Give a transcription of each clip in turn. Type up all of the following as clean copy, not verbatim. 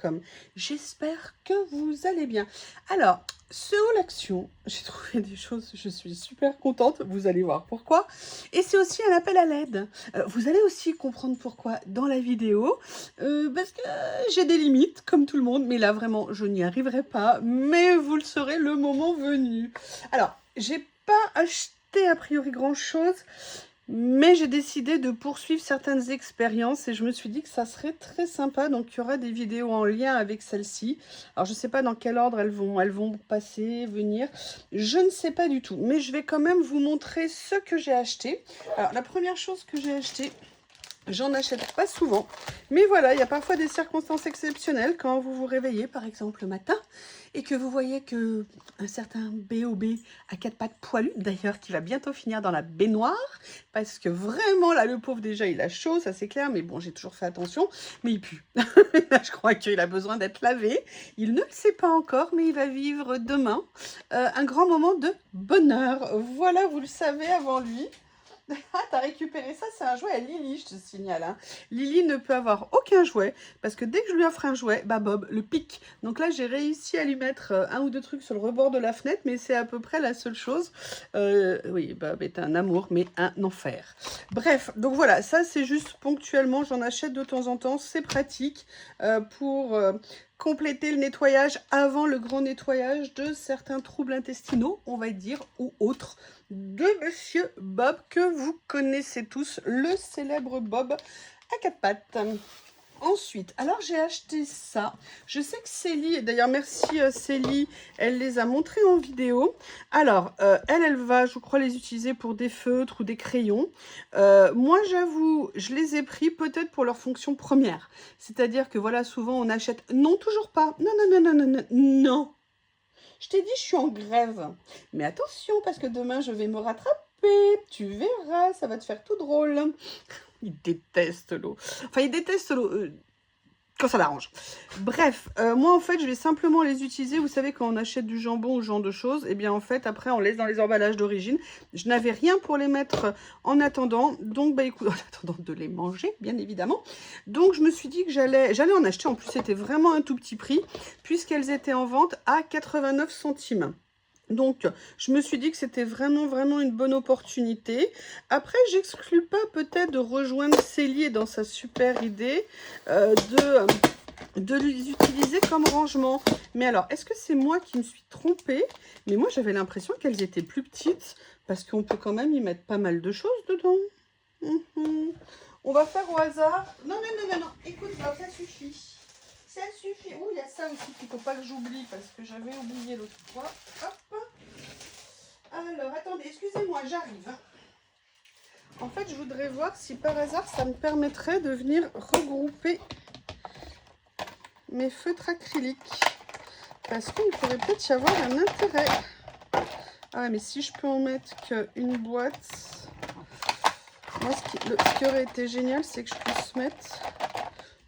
www.academies.com. J'espère que vous allez bien. Alors, ce haul action, j'ai trouvé des choses, je suis super contente, vous allez voir pourquoi. Et c'est aussi un appel à l'aide. Vous allez aussi comprendre pourquoi dans la vidéo, parce que j'ai des limites, comme tout le monde, mais là vraiment, je n'y arriverai pas, mais vous le saurez le moment venu. Alors, j'ai pas acheté a priori grand chose, mais j'ai décidé de poursuivre certaines expériences et je me suis dit que ça serait très sympa. Donc, il y aura des vidéos en lien avec celle-ci. Alors, je ne sais pas dans quel ordre elles vont passer, venir. Je ne sais pas du tout. Mais je vais quand même vous montrer ce que j'ai acheté. Alors, la première chose que j'ai acheté, j'en achète pas souvent, mais voilà, il y a parfois des circonstances exceptionnelles quand vous vous réveillez, par exemple le matin, et que vous voyez que un certain B.O.B. à 4 pattes poilu, d'ailleurs, qui va bientôt finir dans la baignoire, parce que vraiment, là, le pauvre, déjà, il a chaud, ça c'est clair, mais bon, j'ai toujours fait attention, mais il pue. Je crois qu'il a besoin d'être lavé. Il ne le sait pas encore, mais il va vivre demain un grand moment de bonheur. Voilà, vous le savez avant lui. Ah, t'as récupéré ça, c'est un jouet à Lily, je te signale. Hein. Lily ne peut avoir aucun jouet, parce que dès que je lui offre un jouet, bah Bob le pique. Donc là, j'ai réussi à lui mettre un ou deux trucs sur le rebord de la fenêtre, mais c'est à peu près la seule chose. Oui, Bob est un amour, mais un enfer. Bref, donc voilà, ça c'est juste ponctuellement, j'en achète de temps en temps, c'est pratique pour... compléter le nettoyage avant le grand nettoyage de certains troubles intestinaux, on va dire, ou autres, de Monsieur Bob, que vous connaissez tous, le célèbre Bob à 4 pattes. Ensuite, alors j'ai acheté ça. Je sais que Célie, d'ailleurs merci Célie, elle les a montrés en vidéo. Alors, elle va, je crois, les utiliser pour des feutres ou des crayons. Moi, j'avoue, je les ai pris peut-être pour leur fonction première. C'est-à-dire que voilà, souvent on achète... Non, toujours pas. Non, non, non, non, non, non, non. Je t'ai dit, je suis en grève. Mais attention, parce que demain, je vais me rattraper. Tu verras, ça va te faire tout drôle. Il déteste l'eau. Enfin, il déteste l'eau quand ça l'arrange. Bref, moi, en fait, je vais simplement les utiliser. Vous savez, quand on achète du jambon ou ce genre de choses, eh bien, en fait, après, on laisse dans les emballages d'origine. Je n'avais rien pour les mettre en attendant. Donc, bah, écoute, en attendant de les manger, bien évidemment. Donc, je me suis dit que j'allais en acheter. En plus, c'était vraiment un tout petit prix, puisqu'elles étaient en vente à 89 centimes. Donc, je me suis dit que c'était vraiment une bonne opportunité. Après, j'exclus pas peut-être de rejoindre Célie dans sa super idée de les utiliser comme rangement. Mais alors, est-ce que c'est moi qui me suis trompée? Mais moi, j'avais l'impression qu'elles étaient plus petites, parce qu'on peut quand même y mettre pas mal de choses dedans. On va faire au hasard. Non, écoute, ça suffit. Ça suffit. Oh, il y a ça aussi qu'il ne faut pas que j'oublie parce que j'avais oublié l'autre fois. Hop. Alors, attendez, excusez-moi, j'arrive. En fait, je voudrais voir si par hasard, ça me permettrait de venir regrouper mes feutres acryliques. Parce qu'il pourrait peut-être y avoir un intérêt. Ah, mais si je peux en mettre qu'une boîte... Moi, ce qui aurait été génial, c'est que je puisse mettre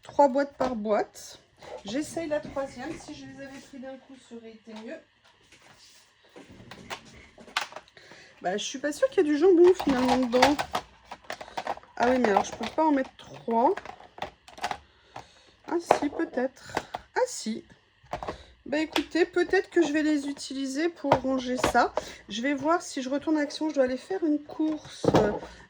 3 boîtes par boîte. J'essaye la troisième. Si je les avais pris d'un coup, ça aurait été mieux. Bah, je suis pas sûre qu'il y ait du jambon finalement dedans. Ah oui, mais alors je peux pas en mettre 3. Ah si, peut-être. Ah si. Bah écoutez, peut-être que je vais les utiliser pour ranger ça. Je vais voir si je retourne à Action. Je dois aller faire une course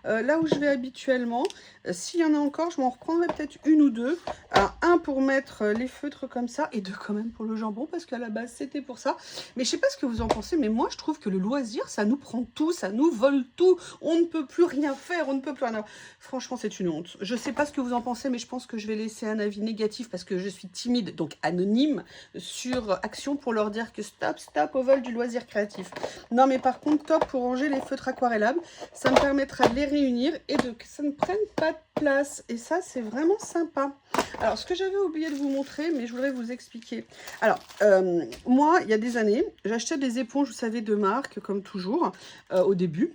là où je vais habituellement. S'il y en a encore, je m'en reprendrai peut-être une ou deux. Alors, un pour mettre les feutres comme ça et deux quand même pour le jambon parce qu'à la base, c'était pour ça. Mais je sais pas ce que vous en pensez, mais moi, je trouve que le loisir, ça nous prend tout, ça nous vole tout. On ne peut plus rien faire, on ne peut plus rien... Franchement, c'est une honte. Je sais pas ce que vous en pensez, mais je pense que je vais laisser un avis négatif parce que je suis timide, donc anonyme, sur Action pour leur dire que stop au vol du loisir créatif. Non, mais par contre, top pour ranger les feutres aquarellables. Ça me permettra de les réunir et que ça ne prenne pas de place. Et ça, c'est vraiment sympa. Alors, ce que j'avais oublié de vous montrer, mais je voudrais vous expliquer. Alors, moi, il y a des années, j'achetais des éponges, vous savez, de marque, comme toujours, au début.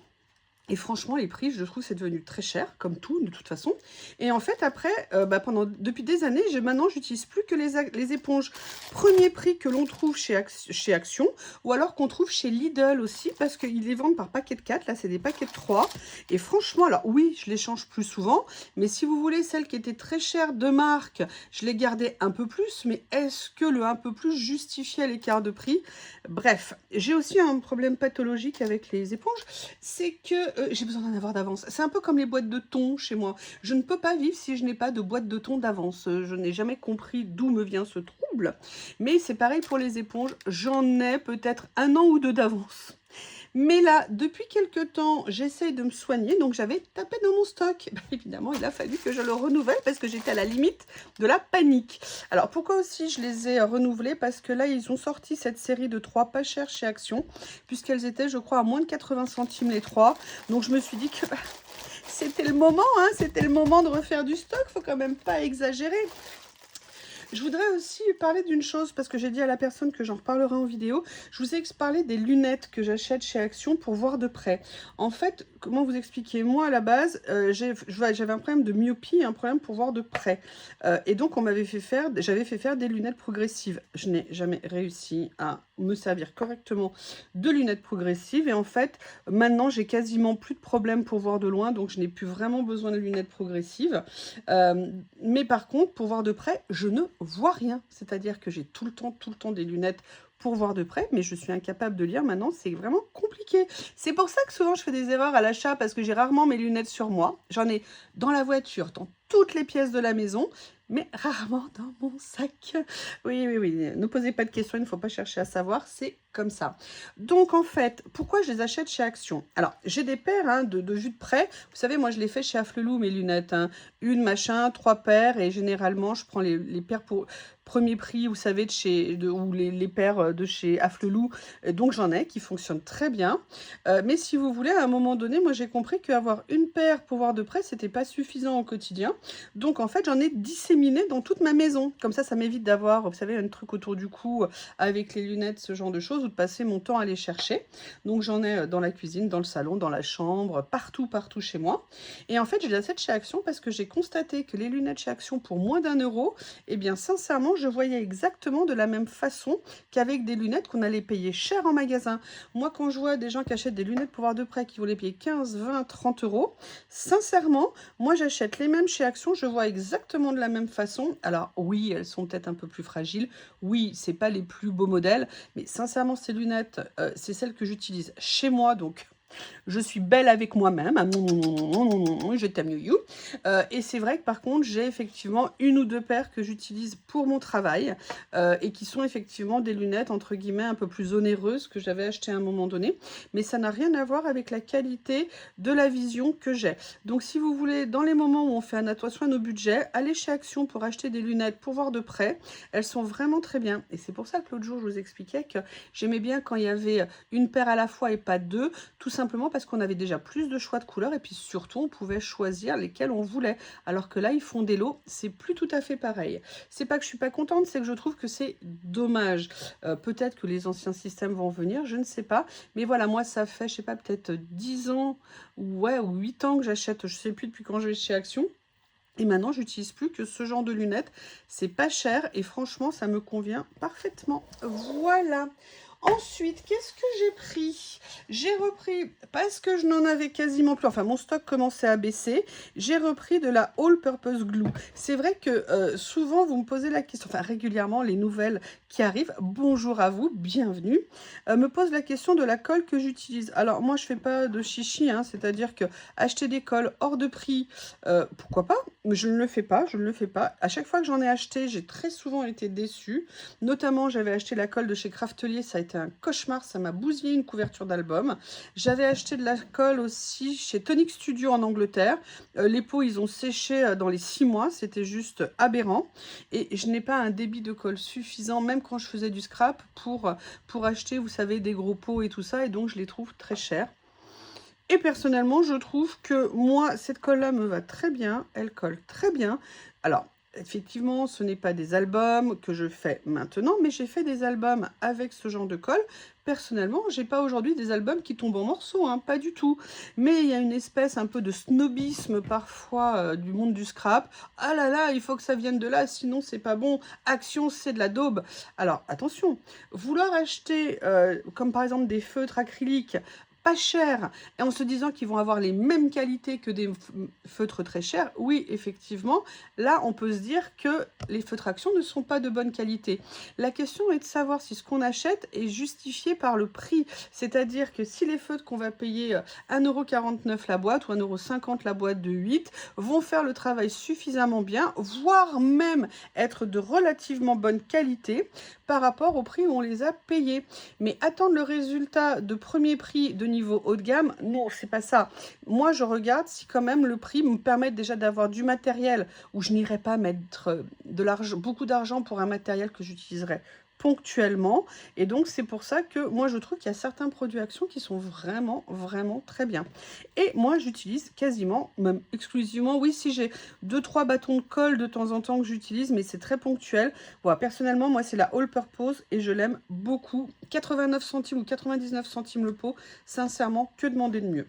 Et franchement, les prix, je trouve, c'est devenu très cher, comme tout, de toute façon. Et en fait, après, depuis des années, maintenant, j'utilise plus que les éponges premier prix que l'on trouve chez Action, ou alors qu'on trouve chez Lidl aussi, parce qu'ils les vendent par paquet de 4. Là, c'est des paquets de 3. Et franchement, alors oui, je les change plus souvent, mais si vous voulez celles qui étaient très chères de marque, je les gardais un peu plus. Mais est-ce que le un peu plus justifiait l'écart de prix? Bref, j'ai aussi un problème pathologique avec les éponges, c'est que j'ai besoin d'en avoir d'avance. C'est un peu comme les boîtes de thon chez moi. Je ne peux pas vivre si je n'ai pas de boîte de thon d'avance. Je n'ai jamais compris d'où me vient ce trouble. Mais c'est pareil pour les éponges. J'en ai peut-être 1 an ou 2 d'avance. Mais là, depuis quelques temps, j'essaye de me soigner. Donc, j'avais tapé dans mon stock. Évidemment, il a fallu que je le renouvelle parce que j'étais à la limite de la panique. Alors, pourquoi aussi je les ai renouvelés? Parce que là, ils ont sorti cette série de 3 pas chères chez Action, puisqu'elles étaient, je crois, à moins de 80 centimes les 3. Donc, je me suis dit que c'était le moment, hein, c'était le moment de refaire du stock. Faut quand même pas exagérer. Je voudrais aussi parler d'une chose, parce que j'ai dit à la personne que j'en reparlerai en vidéo. Je vous ai parlé des lunettes que j'achète chez Action pour voir de près. En fait, comment vous expliquer? Moi, à la base, j'avais un problème de myopie, un problème pour voir de près. Et donc, j'avais fait faire des lunettes progressives. Je n'ai jamais réussi à me servir correctement de lunettes progressives. Et en fait, maintenant, j'ai quasiment plus de problème pour voir de loin, donc je n'ai plus vraiment besoin de lunettes progressives. Mais par contre, pour voir de près, je ne vois rien. C'est-à-dire que j'ai tout le temps des lunettes pour voir de près, mais je suis incapable de lire maintenant, c'est vraiment compliqué. C'est pour ça que souvent je fais des erreurs à l'achat, parce que j'ai rarement mes lunettes sur moi. J'en ai dans la voiture, dans toutes les pièces de la maison, mais rarement dans mon sac. Oui, ne posez pas de questions, il ne faut pas chercher à savoir, c'est comme ça. Donc en fait, pourquoi je les achète chez Action? Alors, j'ai des paires de vue de près. Vous savez, moi je les fais chez Afflelou, mes lunettes. Une, machin, 3 paires, et généralement je prends les paires pour premier prix, vous savez, ou les paires de chez Afflelou. Donc j'en ai qui fonctionnent très bien. Mais si vous voulez, à un moment donné, moi j'ai compris qu'avoir une paire pour voir de près, c'était pas suffisant au quotidien. Donc en fait, j'en ai disséminé dans toute ma maison. Comme ça m'évite d'avoir, vous savez, un truc autour du cou avec les lunettes, ce genre de choses, ou de passer mon temps à les chercher. Donc j'en ai dans la cuisine, dans le salon, dans la chambre, partout chez moi. Et en fait, je les achète chez Action parce que j'ai constaté que les lunettes chez Action pour moins d'1 €, eh bien sincèrement, je voyais exactement de la même façon qu'avec des lunettes qu'on allait payer cher en magasin. Moi, quand je vois des gens qui achètent des lunettes pour voir de près, qui vont les payer 15, 20, 30 €, sincèrement, moi j'achète les mêmes chez Action, je vois exactement de la même façon. Alors oui, elles sont peut-être un peu plus fragiles, oui, c'est pas les plus beaux modèles, mais sincèrement, ces lunettes, c'est celles que j'utilise chez moi, donc je suis belle avec moi-même. Je t'aime, you. Et c'est vrai que par contre, j'ai effectivement 1 ou 2 paires que j'utilise pour mon travail et qui sont effectivement des lunettes, entre guillemets, un peu plus onéreuses que j'avais achetées à un moment donné. Mais ça n'a rien à voir avec la qualité de la vision que j'ai. Donc, si vous voulez, dans les moments où on fait attention à nos budgets, allez chez Action pour acheter des lunettes pour voir de près. Elles sont vraiment très bien. Et c'est pour ça que l'autre jour, je vous expliquais que j'aimais bien quand il y avait une paire à la fois et pas 2, tout simplement parce qu'on avait déjà plus de choix de couleurs et puis surtout on pouvait choisir lesquels on voulait, alors que là ils font des lots, c'est plus tout à fait pareil. C'est pas que je suis pas contente, c'est que je trouve que c'est dommage. Peut-être que les anciens systèmes vont venir, je ne sais pas, mais voilà, moi ça fait, je sais pas, peut-être 10 ans ou 8 ans que j'achète, je sais plus depuis quand je vais chez Action. Et maintenant, j'utilise plus que ce genre de lunettes. C'est pas cher et franchement, ça me convient parfaitement. Voilà. Ensuite, qu'est-ce que j'ai pris? J'ai repris, parce que je n'en avais quasiment plus, enfin mon stock commençait à baisser, j'ai repris de la All Purpose Glue. C'est vrai que souvent vous me posez la question, enfin régulièrement les nouvelles qui arrivent, bonjour à vous, bienvenue, me posent la question de la colle que j'utilise. Alors moi je fais pas de chichi, c'est-à-dire que acheter des colles hors de prix, pourquoi pas, mais je ne le fais pas, À chaque fois que j'en ai acheté, j'ai très souvent été déçue. Notamment, j'avais acheté la colle de chez Craftelier, ça a été un cauchemar, ça m'a bousillé une couverture d'album. J'avais acheté de la colle aussi chez Tonic Studio en Angleterre. Les pots, ils ont séché dans les 6 mois, c'était juste aberrant. Et je n'ai pas un débit de colle suffisant, même quand je faisais du scrap, pour acheter, vous savez, des gros pots et tout ça. Et donc, je les trouve très chers. Et personnellement, je trouve que moi, cette colle-là me va très bien. Elle colle très bien. Alors, effectivement, ce n'est pas des albums que je fais maintenant, mais j'ai fait des albums avec ce genre de colle. Personnellement, j'ai pas aujourd'hui des albums qui tombent en morceaux, hein, pas du tout. Mais il y a une espèce un peu de snobisme parfois du monde du scrap. Ah là là, il faut que ça vienne de là, sinon c'est pas bon. Action, c'est de la daube. Alors attention, vouloir acheter, comme par exemple des feutres acryliques, pas cher, et en se disant qu'ils vont avoir les mêmes qualités que des feutres très chers, oui, effectivement, là, on peut se dire que les feutres Action ne sont pas de bonne qualité. La question est de savoir si ce qu'on achète est justifié par le prix. C'est-à-dire que si les feutres qu'on va payer 1,49 € la boîte ou 1,50 € la boîte de 8 vont faire le travail suffisamment bien, voire même être de relativement bonne qualité par rapport au prix où on les a payés. Mais attendre le résultat de premier prix de niveau haut de gamme, non, c'est pas ça. Moi, je regarde si quand même le prix me permet déjà d'avoir du matériel où je n'irai pas mettre de l'argent, beaucoup d'argent pour un matériel que j'utiliserai ponctuellement. Et donc, c'est pour ça que moi, je trouve qu'il y a certains produits Action qui sont vraiment, vraiment très bien. Et moi, j'utilise quasiment, même exclusivement, oui, si j'ai 2-3 bâtons de colle de temps en temps que j'utilise, mais c'est très ponctuel. Voilà, personnellement, moi, c'est la All Purpose et je l'aime beaucoup. 89 centimes ou 99 centimes le pot, sincèrement, que demander de mieux?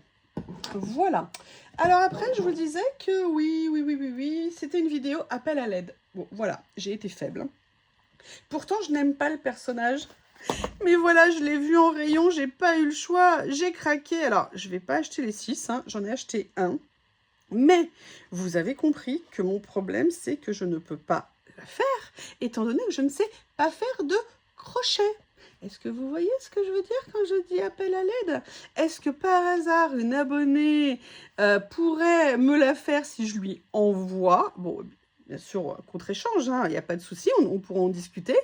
Voilà. Alors après, je vous disais que oui, c'était une vidéo appel à l'aide. Bon, voilà, j'ai été faible, hein. Pourtant, je n'aime pas le personnage. Mais voilà, je l'ai vu en rayon, j'ai pas eu le choix, j'ai craqué. Alors, je vais pas acheter les 6, hein, j'en ai acheté un. Mais vous avez compris que mon problème, c'est que je ne peux pas la faire, étant donné que je ne sais pas faire de crochet. Est-ce que vous voyez ce que je veux dire quand je dis appel à l'aide? Est-ce que par hasard, une abonnée pourrait me la faire si je lui envoie? Bon, bien sûr, contre-échange, hein, il n'y a pas de souci, on pourra en discuter.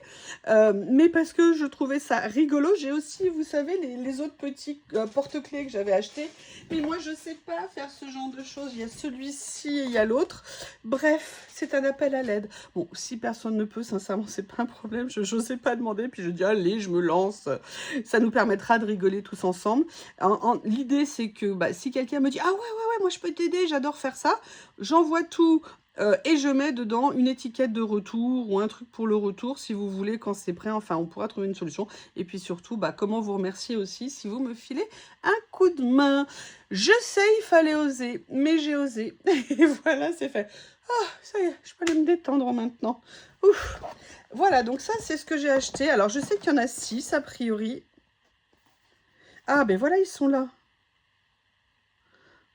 Mais parce que je trouvais ça rigolo, j'ai aussi, vous savez, les autres petits porte-clés que j'avais achetés. Mais moi, je ne sais pas faire ce genre de choses. Il y a celui-ci et il y a l'autre. Bref, c'est un appel à l'aide. Bon, si personne ne peut, sincèrement, c'est pas un problème. Je n'osais pas demander. Puis je dis, allez, je me lance. Ça nous permettra de rigoler tous ensemble. L'idée, c'est que si quelqu'un me dit, ah ouais, moi je peux t'aider, j'adore faire ça, j'envoie tout. Et je mets dedans une étiquette de retour ou un truc pour le retour si vous voulez quand c'est prêt. Enfin, on pourra trouver une solution. Et puis surtout, comment vous remercier aussi si vous me filez un coup de main. Je sais, il fallait oser, mais j'ai osé. Et voilà, c'est fait. Ah, ça y est, je peux aller me détendre maintenant. Ouf. Voilà, donc ça, c'est ce que j'ai acheté. Alors, je sais qu'il y en a 6 a priori. Ah, ben voilà, ils sont là.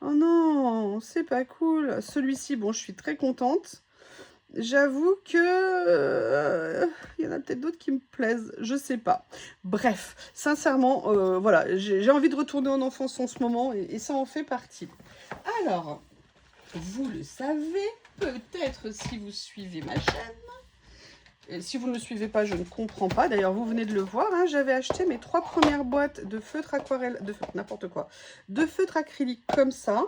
Oh non, c'est pas cool. Celui-ci, bon, je suis très contente. J'avoue que il y en a peut-être d'autres qui me plaisent, je sais pas. Bref, sincèrement, voilà, j'ai envie de retourner en enfance en ce moment et ça en fait partie. Alors, vous le savez, peut-être si vous suivez ma chaîne. Et si vous ne me suivez pas, je ne comprends pas. D'ailleurs, vous venez de le voir, hein, j'avais acheté mes 3 premières boîtes de feutre aquarelle, de n'importe quoi, de feutre acrylique comme ça,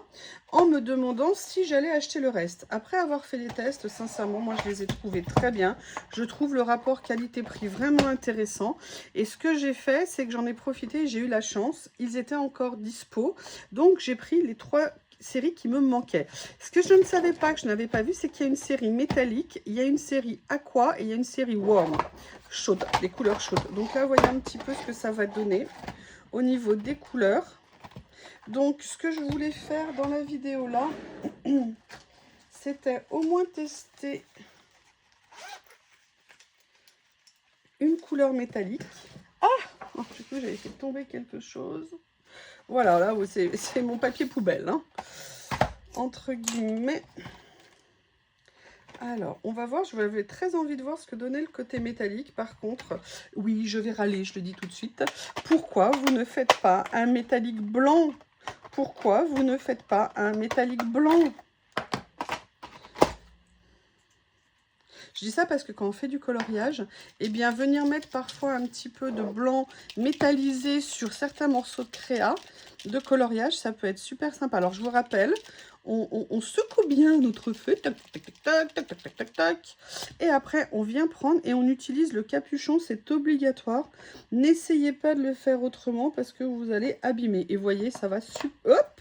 en me demandant si j'allais acheter le reste. Après avoir fait les tests, sincèrement, moi, je les ai trouvés très bien. Je trouve le rapport qualité-prix vraiment intéressant. Et ce que j'ai fait, c'est que j'en ai profité, j'ai eu la chance. Ils étaient encore dispo. Donc, j'ai pris les 3 série qui me manquait. Ce que je ne savais pas, que je n'avais pas vu, c'est qu'il y a une série métallique, il y a une série aqua et il y a une série warm, chaude, des couleurs chaudes. Donc là, voyez un petit peu ce que ça va donner au niveau des couleurs. Donc, ce que je voulais faire dans la vidéo là, c'était au moins tester une couleur métallique. Ah, oh, du coup, j'avais fait tomber quelque chose. Voilà, là, c'est mon papier poubelle, hein, entre guillemets. Alors, on va voir, j'avais très envie de voir ce que donnait le côté métallique. Par contre, oui, je vais râler, je le dis tout de suite. Pourquoi vous ne faites pas un métallique blanc? Pourquoi vous ne faites pas un métallique blanc? Je dis ça parce que quand on fait du coloriage, eh bien, venir mettre parfois un petit peu de blanc métallisé sur certains morceaux de créa, de coloriage, ça peut être super sympa. Alors, je vous rappelle, on secoue bien notre feu, tac, tac, tac, tac, tac, tac, tac, tac, tac. Et après, on vient prendre et on utilise le capuchon, c'est obligatoire. N'essayez pas de le faire autrement parce que vous allez abîmer. Et voyez, ça va hop.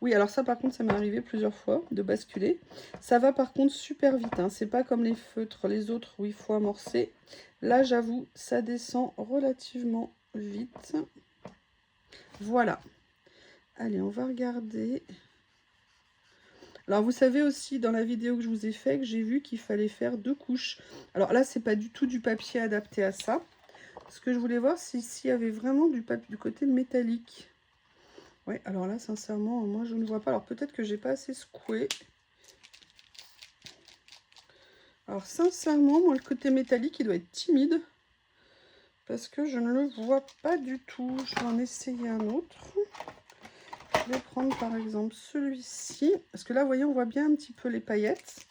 Oui, alors ça, par contre, ça m'est arrivé plusieurs fois de basculer. Ça va, par contre, super vite. Hein. C'est pas comme les feutres, les autres où il faut amorcer. Là, j'avoue, ça descend relativement vite. Voilà. Allez, on va regarder. Alors, vous savez aussi, dans la vidéo que je vous ai fait, que j'ai vu qu'il fallait faire 2 couches. Alors là, c'est pas du tout du papier adapté à ça. Ce que je voulais voir, c'est s'il y avait vraiment du papier du côté métallique. Ouais, alors là, sincèrement, moi, je ne vois pas. Alors, peut-être que j'ai pas assez secoué. Alors, sincèrement, moi, le côté métallique, il doit être timide. Parce que je ne le vois pas du tout. Je vais en essayer un autre. Je vais prendre, par exemple, celui-ci. Parce que là, vous voyez, on voit bien un petit peu les paillettes.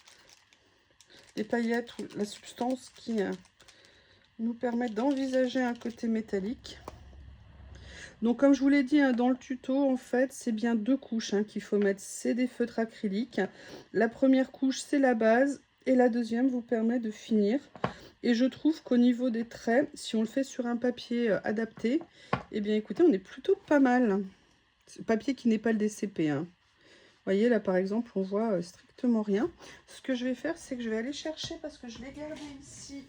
Les paillettes ou la substance qui nous permet d'envisager un côté métallique. Donc, comme je vous l'ai dit hein, dans le tuto, en fait, c'est bien 2 couches hein, qu'il faut mettre. C'est des feutres acryliques. La première couche, c'est la base. Et la deuxième vous permet de finir. Et je trouve qu'au niveau des traits, si on le fait sur un papier adapté, eh bien, écoutez, on est plutôt pas mal. Ce papier qui n'est pas le DCP. Hein. Vous voyez, là, par exemple, on voit strictement rien. Ce que je vais faire, c'est que je vais aller chercher, parce que je l'ai gardé ici,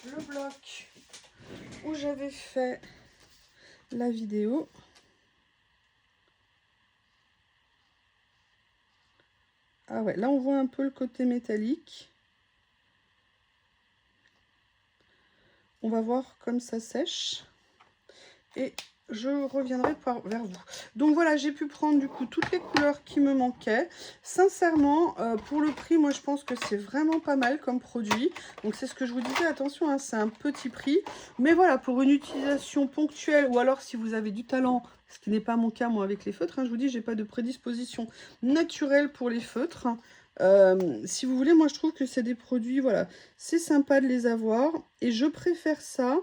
le bloc où j'avais fait la vidéo. Ah ouais, là on voit un peu le côté métallique. On va voir comme ça sèche. Et je reviendrai vers vous. Donc voilà, j'ai pu prendre du coup toutes les couleurs qui me manquaient. Sincèrement, pour le prix, moi je pense que c'est vraiment pas mal comme produit. Donc c'est ce que je vous disais, attention, hein, c'est un petit prix. Mais voilà, pour une utilisation ponctuelle ou alors si vous avez du talent, ce qui n'est pas mon cas moi avec les feutres, hein, je vous dis, j'ai pas de prédisposition naturelle pour les feutres. Si vous voulez, moi je trouve que c'est des produits, voilà, c'est sympa de les avoir. Et je préfère ça.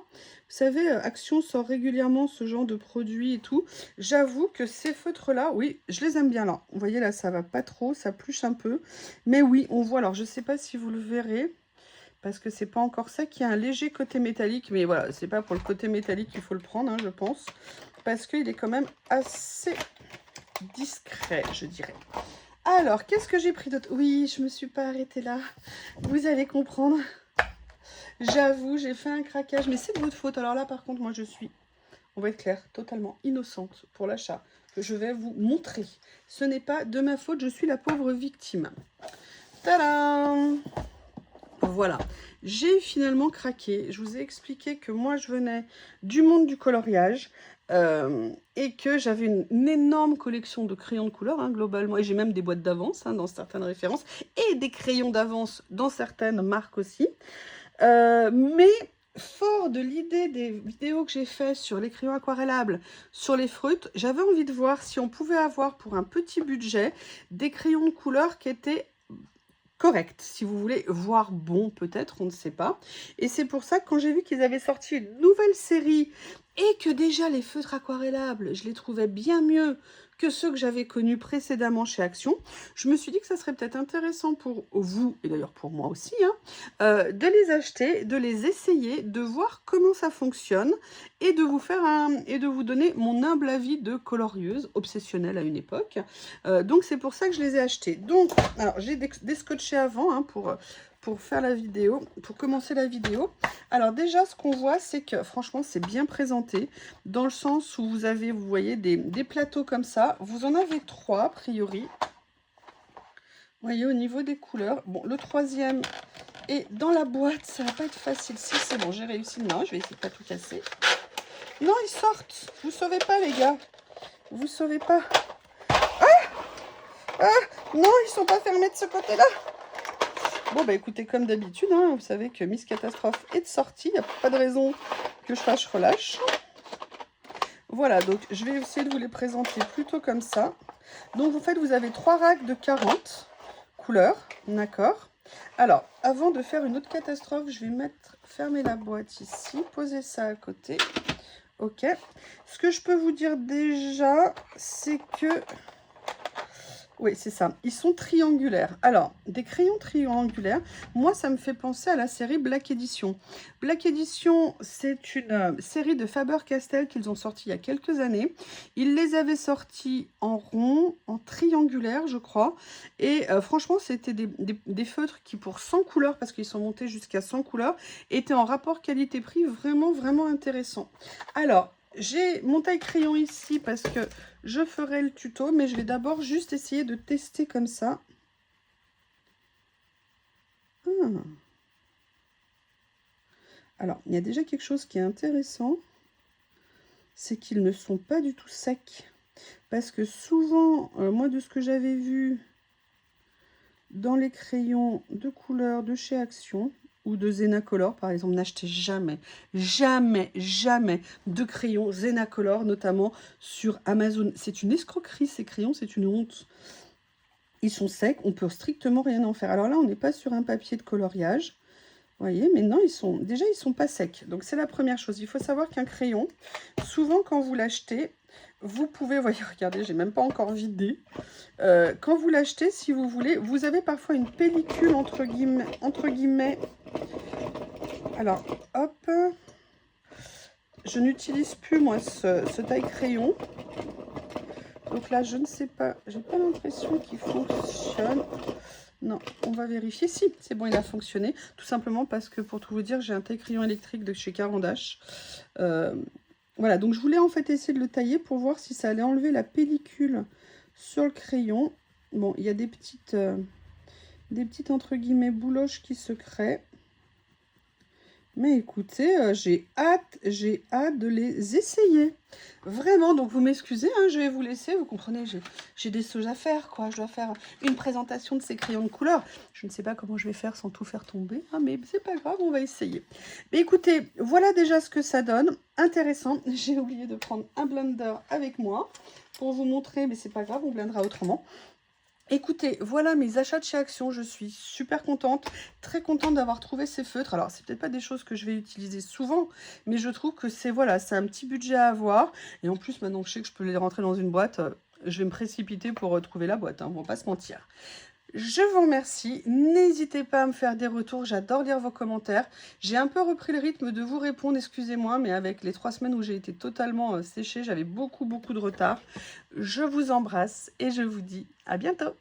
Vous savez, Action sort régulièrement ce genre de produits et tout. J'avoue que ces feutres-là, oui, je les aime bien là. Vous voyez là, ça va pas trop, ça pluche un peu. Mais oui, on voit, alors je sais pas si vous le verrez, parce que c'est pas encore ça, qui a un léger côté métallique. Mais voilà, c'est pas pour le côté métallique qu'il faut le prendre, hein, je pense. Parce qu'il est quand même assez discret, je dirais. Alors, qu'est-ce que j'ai pris d'autre? Oui, je me suis pas arrêtée là. Vous allez comprendre. J'avoue, j'ai fait un craquage, mais c'est de votre faute. Alors là, par contre, moi, je suis, on va être clair, totalement innocente pour l'achat que je vais vous montrer. Ce n'est pas de ma faute, je suis la pauvre victime. Tadam! Voilà, j'ai finalement craqué. Je vous ai expliqué que moi, je venais du monde du coloriage. Et que j'avais une énorme collection de crayons de couleur, hein, globalement, et j'ai même des boîtes d'avance hein, dans certaines références, et des crayons d'avance dans certaines marques aussi. Mais fort de l'idée des vidéos que j'ai faites sur les crayons aquarellables, sur les fruits, j'avais envie de voir si on pouvait avoir pour un petit budget des crayons de couleur qui étaient correct, si vous voulez, voire bon peut-être, on ne sait pas. Et c'est pour ça que quand j'ai vu qu'ils avaient sorti une nouvelle série et que déjà les feutres aquarellables, je les trouvais bien mieux que ceux que j'avais connus précédemment chez Action, je me suis dit que ça serait peut-être intéressant pour vous, et d'ailleurs pour moi aussi, hein, de les acheter, de les essayer, de voir comment ça fonctionne et de vous faire et de vous donner mon humble avis de colorieuse, obsessionnelle à une époque. Donc c'est pour ça que je les ai achetés. Donc, alors j'ai descotché avant hein, pour faire la vidéo, pour commencer la vidéo. Alors déjà, ce qu'on voit, c'est que franchement, c'est bien présenté, dans le sens où vous avez, vous voyez, des plateaux comme ça. Vous en avez 3, a priori. Vous voyez, au niveau des couleurs. Bon, le troisième est dans la boîte, ça va pas être facile. Si, c'est bon, j'ai réussi. Non, je vais essayer de pas tout casser. Non, ils sortent. Vous sauvez pas, les gars. Vous sauvez pas. Ah, non, ils sont pas fermés de ce côté-là. Bon, bah écoutez, comme d'habitude, hein, vous savez que Miss Catastrophe est de sortie. Il n'y a pas de raison que je fasse relâche. Voilà, donc je vais essayer de vous les présenter plutôt comme ça. Donc, en fait, vous avez 3 racks de 40 couleurs. D'accord. Alors, avant de faire une autre catastrophe, je vais fermer la boîte ici, poser ça à côté. Ok. Ce que je peux vous dire déjà, c'est que... Oui, c'est ça. Ils sont triangulaires. Alors, des crayons triangulaires, moi, ça me fait penser à la série Black Edition. Black Edition, c'est une série de Faber-Castell qu'ils ont sorti il y a quelques années. Ils les avaient sortis en rond, en triangulaire, je crois. Et franchement, c'était des feutres qui, pour 100 couleurs, parce qu'ils sont montés jusqu'à 100 couleurs, étaient en rapport qualité-prix vraiment, vraiment intéressant. Alors, j'ai mon taille-crayon ici parce que je ferai le tuto, mais je vais d'abord juste essayer de tester comme ça. Alors, il y a déjà quelque chose qui est intéressant, c'est qu'ils ne sont pas du tout secs. Parce que souvent, moi, de ce que j'avais vu dans les crayons de couleur de chez Action, ou de Zenacolor, par exemple, n'achetez jamais, jamais, jamais de crayons Zenacolor, notamment sur Amazon. C'est une escroquerie, ces crayons, c'est une honte. Ils sont secs, on peut strictement rien en faire. Alors là, on n'est pas sur un papier de coloriage, vous voyez, mais non, ils sont pas secs. Donc c'est la première chose. Il faut savoir qu'un crayon, souvent quand vous l'achetez, vous pouvez, voyez, regardez, j'ai même pas encore vidé. Quand vous l'achetez, si vous voulez, vous avez parfois une pellicule entre guillemets. Alors, hop, je n'utilise plus moi ce taille-crayon. Donc là, je ne sais pas, j'ai pas l'impression qu'il fonctionne. Non, on va vérifier. Si, c'est bon, il a fonctionné. Tout simplement parce que, pour tout vous dire, j'ai un taille-crayon électrique de chez Caran d'Ache. Voilà, donc je voulais en fait essayer de le tailler pour voir si ça allait enlever la pellicule sur le crayon. Bon, il y a des petites entre guillemets bouloches qui se créent. Mais écoutez, j'ai hâte de les essayer. Vraiment, donc vous m'excusez, hein, je vais vous laisser. Vous comprenez, j'ai des choses à faire, quoi. Je dois faire une présentation de ces crayons de couleur. Je ne sais pas comment je vais faire sans tout faire tomber, hein, mais c'est pas grave, on va essayer. Mais écoutez, voilà déjà ce que ça donne. Intéressant. J'ai oublié de prendre un blender avec moi pour vous montrer, mais c'est pas grave, on blendera autrement. Écoutez, voilà mes achats de chez Action, je suis super contente, très contente d'avoir trouvé ces feutres. Alors, c'est peut-être pas des choses que je vais utiliser souvent, mais je trouve que c'est voilà, c'est un petit budget à avoir. Et en plus, maintenant que je sais que je peux les rentrer dans une boîte, je vais me précipiter pour trouver la boîte, hein, on va pas se mentir. Je vous remercie, n'hésitez pas à me faire des retours, j'adore lire vos commentaires. J'ai un peu repris le rythme de vous répondre, excusez-moi, mais avec les 3 semaines où j'ai été totalement séchée, j'avais beaucoup de retard. Je vous embrasse et je vous dis à bientôt.